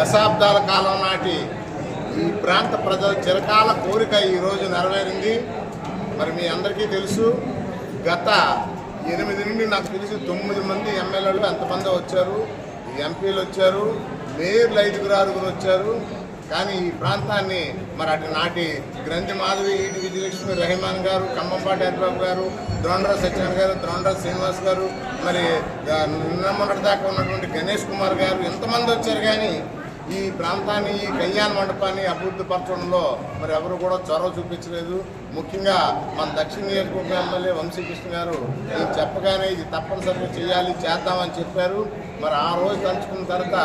దశాబ్దాల కాలం నాటి ఈ ప్రాంత ప్రజల చిరకాల కోరిక ఈరోజు నెరవేరింది. మరి మీ అందరికీ తెలుసు, గత 8 నుండి నాకు తెలిసి 9 మంది ఎమ్మెల్యేలు ఎంతమంది వచ్చారు, ఎంపీలు వచ్చారు, మేయర్లు 5-6 వచ్చారు. కానీ ఈ ప్రాంతాన్ని మరి అటు నాటి గ్రంథి మాధవి, ఈటి విజయలక్ష్మి, రెహమాన్ గారు, కంబంపాటి హరిబాబు గారు, ద్రోణరాజు సత్యనారాయణ గారు, ద్రోణరాజు శ్రీనివాస్ గారు, మరి నిన్నమొన్నటి దాకా ఉన్నటువంటి గణేష్ కుమార్ గారు, ఎంతమంది వచ్చారు. కానీ ఈ ప్రాంతాన్ని, ఈ కళ్యాణ మండపాన్ని అభివృద్ధి పరచడంలో మరి ఎవరు కూడా చొరవ చూపించలేదు. ముఖ్యంగా మన దక్షిణ నియోజకవర్గ ఎమ్మెల్యే వంశీకృష్ణ గారు ఇది చెప్పగానే ఇది తప్పనిసరిగా చేయాలి, చేద్దామని చెప్పారు. మరి ఆ రోజు తలుచుకున్న తర్వాత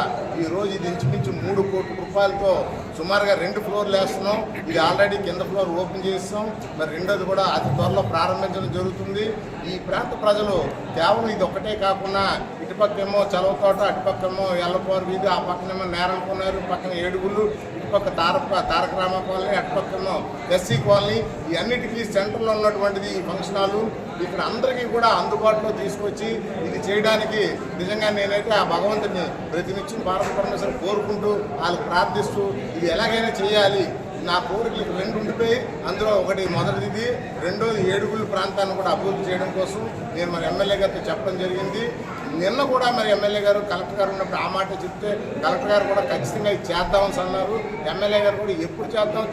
ఈ రోజు ఇది ఇంచుమించు 3 కోట్ల రూపాయలతో సుమారుగా 2 ఫ్లోర్లు వేస్తున్నాం. ఇది ఆల్రెడీ కింద ఫ్లోర్ ఓపెన్ చేస్తాం. మరి రెండోది కూడా అతి త్వరలో ప్రారంభించడం జరుగుతుంది. ఈ ప్రాంత ప్రజలు కేవలం ఇది ఒక్కటే కాకుండా ఇటుపక్కేమో చలవతోట, అటుపక్కేమో ఎల్లపోరు వీధి, ఆ పక్కనేమో నేరనుకున్నారు, పక్కన ఏడుగుళ్ళు, ఇటుపక్క Taraka Rama colony, అటుపక్కేమో SC colony, ఈ అన్నిటికీ సెంటర్లో ఉన్నటువంటిది ఈ ఫంక్షన్ హాలు. ఇక్కడ అందరికీ కూడా అందుబాటులో తీసుకొచ్చి ఇది చేయడానికి నిజంగా నేనైతే ఆ భగవంతుని ప్రతినిత్యం భారత పరమేశ్వరం కోరుకుంటూ వాళ్ళకి ప్రార్థిస్తూ ఇది ఎలాగైనా చేయాలి. నా కోరికలకు 2 ఉండిపోయి అందులో ఒకటి మొదటిది, రెండోది ఏడుగుల ప్రాంతాన్ని కూడా అభివృద్ధి చేయడం కోసం నేను మరి ఎమ్మెల్యే గారితో చెప్పడం జరిగింది. నిన్న కూడా మరి ఎమ్మెల్యే గారు కలెక్టర్ గారు ఉన్నప్పుడు ఆ మాట చెప్తే కలెక్టర్ గారు కూడా ఖచ్చితంగా ఇది చేద్దామని అన్నారు. ఎమ్మెల్యే గారు కూడా ఎప్పుడు చేద్దాం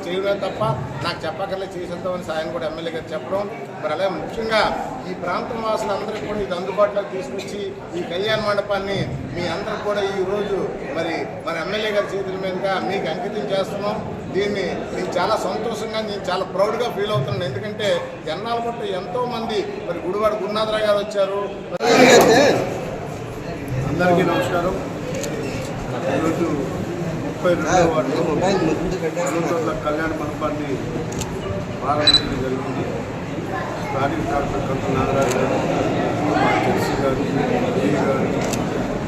చేయడమే తప్ప నాకు చెప్పకలే చేసేద్దామని ఆయన కూడా ఎమ్మెల్యే గారు చెప్పడం. మరి అలాగే ముఖ్యంగా ఈ ప్రాంతం వాసులందరికీ కూడా ఇది అందుబాటులోకి తీసుకొచ్చి ఈ కళ్యాణ మండపాన్ని మీ అందరికి కూడా ఈరోజు మరి మన ఎమ్మెల్యే గారి చేతుల మీదుగా మీకు అంకితం చేస్తున్నాం. దీన్ని నేను చాలా సంతోషంగా, నేను చాలా ప్రౌడ్గా ఫీల్ అవుతున్నాను. ఎందుకంటే ఎన్నాళ్ళ బట్టి ఎంతోమంది మరి గుడివాడ గురునాథరావు గారు వచ్చారు. అందరికీ నమస్కారం. ఈరోజు 32వ వార్డు కళ్యాణ మండపాన్ని ప్రారంభించడం జరిగింది. స్థానిక కార్పొరేటర్ నాగరాజు గారు, జెర్సీ గారు, ఏ గారు,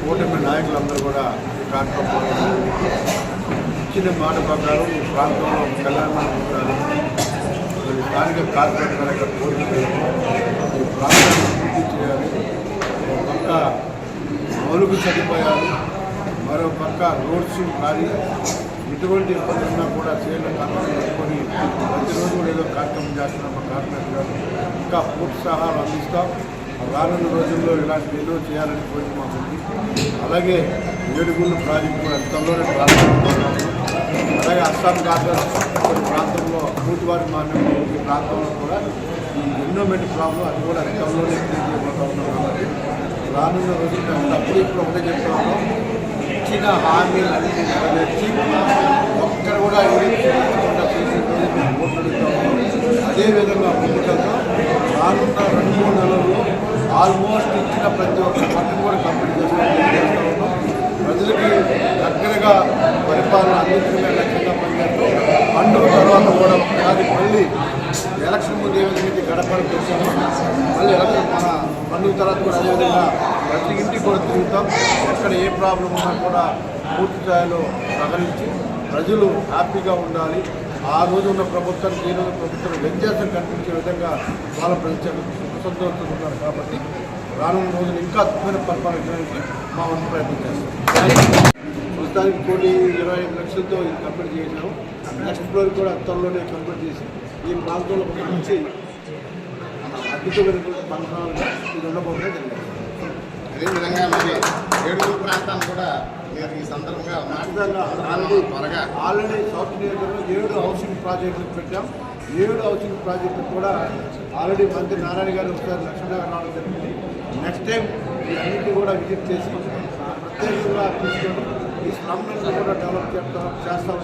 కూటమి నాయకులందరూ కూడా ఈ కార్యక్రమంలో ఇచ్చిన మాట ప్రకారం ఈ ప్రాంతంలో కళ్యాణ మండపాలు స్థానిక కార్పొరేటర్ యొక్క కోరిక ఈ ప్రాంతాన్ని పూర్తి చేయాలి. ఒక పక్క మౌలిక సదుపాయాలు, మరో పక్క రోడ్స్ కానీ ఎటువంటి ఇబ్బంది ఉన్నా కూడా చేయడం కార్యక్రమం పెట్టుకొని ప్రతిరోజు కూడా ఏదో కార్యక్రమం చేస్తున్నాం. మా కార్పొరేటర్ గారు ఇంకా ప్రోత్సాహాలు అందిస్తాం. రానున్న రోజుల్లో ఇలాంటి ఎన్నో చేయాలని కోరిక మాకుంది. అలాగే ఏడుగుళ్ళు ప్రాజెక్టు కూడా త్వరలోనే ప్రారంభించుకుంటున్నాము. అలాగే అస్సాం గార్డెన్స్ కొన్ని ప్రాంతంలో పూర్తివారి మాన్యం ఈ ప్రాంతంలో కూడా ఈ ఎన్నోమెంట్ ప్రాబ్లం అది కూడా త్వరలోనే క్రియేట్ చేయబోతా ఉన్నాం. కాబట్టి రానున్న రోజుల్లో అప్పుడు ఇప్పుడు ఒకటే చెప్తా ఉన్నాం, ఇచ్చిన హామీలన్నీ నెరవేర్చి ఒక్కరు కూడా ఎవరైనా చేసే రోజు మేము ఓట్లడుగుతా ఉన్నాం. అదేవిధంగా ముందుకెళ్తాం. రానున్న 2-3 నెలల్లో ఆల్మోస్ట్ ఇచ్చిన ప్రతి ఒక్క పట్టును కూడా కంప్లీట్ చేస్తూ ఉన్నాం. ప్రజలకి దగ్గరగా పరిపాలన అందించడమే లక్ష్యంగా పనిచేస్తాం. పండుగ తర్వాత కూడా ఒకసారి మళ్ళీ ఎలక్షన్ ముందు ఏ విధంగా గడపడానికి వచ్చాము, మళ్ళీ ఎలక్షన్ మన పండుగ తర్వాత కూడా అదేవిధంగా ప్రతి ఇంటికి కూడా తిరుగుతాం. ఎక్కడ ఏ ప్రాబ్లం ఉన్నా కూడా పూర్తి స్థాయిలో సహకరించి ప్రజలు హ్యాపీగా ఉండాలి. ఆ రోజు ఉన్న ప్రభుత్వానికి ఈ రోజు ప్రభుత్వం వ్యత్యాసం కనిపించే విధంగా వాళ్ళ ప్రజలు సంతోషంగా ఉన్నారు. కాబట్టి రానున్న రోజులు ఇంకా అద్భుతమైన పరిపాలన చేయడానికి మా వంతు ప్రయత్నం చేస్తాం. ప్రస్తుతానికి 1,25 లక్షలతో ఇది కంప్లీట్ చేసినాము. నెక్స్ట్ ఫ్లోర్ కూడా త్వరలోనే కంప్లీట్ చేసి ఈ ప్రాంతంలో నుంచి అద్భుతమైనటువంటి పంటలుగా ఇది ఉండబోతుందే జరిగింది. అదేవిధంగా మరి ఏడుగుల ప్రాంతాన్ని కూడా మీరు ఈ సందర్భంగా ఆల్రెడీ సౌత్ నియోజకవర్గంలో 7 హౌసింగ్ ప్రాజెక్టులు పెట్టాం. 7 హౌసింగ్ ప్రాజెక్టులు కూడా ఆల్రెడీ మంత్రి నారాయణ గారు ఒకసారి లక్ష్మీనగర్ రావడం జరిగింది. నెక్స్ట్ టైం ఈ అన్నింటినీ కూడా విజిట్ చేసి ప్రత్యేకంగా తీసుకొని ఈ స్లమ్లను కూడా డెవలప్ చేస్తాం.